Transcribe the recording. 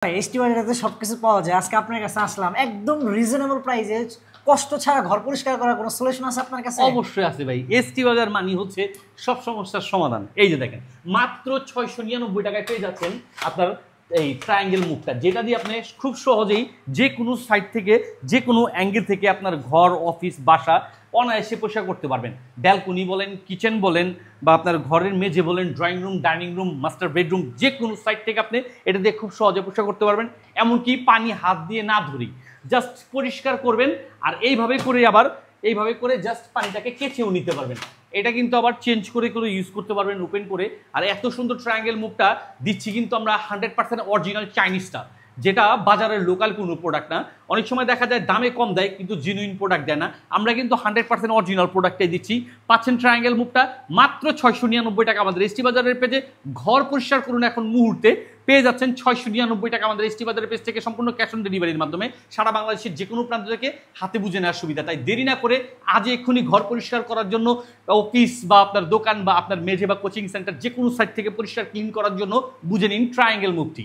ST বাজারে সবকিছু পাওয়া যায়। আজকে আপনার কাছে আসলাম একদম রিজনেবল প্রাইসে, কষ্ট ছাড়া ঘর পরিষ্কার করার কোনো সলিউশন আছে আপনার কাছে? অবশ্যই আছে ভাই। এসটি বাজার মানি হচ্ছে সব সমস্যার সমাধান। এই যে দেখেন, মাত্র 699 টাকায় পেয়ে যাচ্ছেন আপনার এই ট্রায়াঙ্গেল মুখটা, যেটা দিয়ে আপনি খুব সহজেই যে কোনো সাইড থেকে যে কোনো অ্যাঙ্গেল থেকে আপনার ঘর, অফিস, বাসা অনায়াসে পরিষ্কার করতে পারবেন। ব্যালকনি বলেন, কিচেন বলেন, বা আপনার ঘরের মেঝে বলেন, drawing room, dining room, master bedroom, যে কোনো সাইড থেকে আপনি এটা দিয়ে খুব সহজে পরিষ্কার করতে পারবেন। এমনকি পানি হাত দিয়ে না ধরি জাস্ট পরিষ্কার করবেন, আর এইভাবে করে জাস্ট পানিটাকে কেচেও নিতে পারবেন। এটা কিন্তু আবার চেঞ্জ করে ইউজ করতে পারবেন ওপেন করে। আর এত সুন্দর ট্রায়াঙ্গেল মুভটা দিচ্ছি কিন্তু আমরা 100% অরিজিনাল চাইনিজটা, যেটা বাজারের লোকাল কোনো প্রোডাক্ট না। অনেক সময় দেখা যায় দামে কম দেয় কিন্তু জেনুইন প্রোডাক্ট দেয় না। আমরা কিন্তু 100% অরিজিনাল প্রোডাক্টটাই দিচ্ছি। পাচ্ছেন ট্রায়াঙ্গেল মুভটা মাত্র 699 টাকা আমাদের এসটি বাজারের পেজে। ঘর পরিষ্কার করুন এখন মুহূর্তে, পেয়ে যাচ্ছেন 699 টাকা আমাদের এসটি বাজারের পেজ থেকে, সম্পূর্ণ ক্যাশ অন ডেলিভারির মাধ্যমে সারা বাংলাদেশের যে কোনো প্রান্ত থেকে হাতে বুঝে নেওয়ার সুবিধা। তাই দেরি না করে আজ এক্ষুনি ঘর পরিষ্কার করার জন্য, অফিস বা আপনার দোকান বা আপনার মেঝে বা কোচিং সেন্টার যে কোনো সাইড থেকে পরিষ্কার ক্লিন করার জন্য বুঝে নিন ট্রায়াঙ্গেল মুভটি।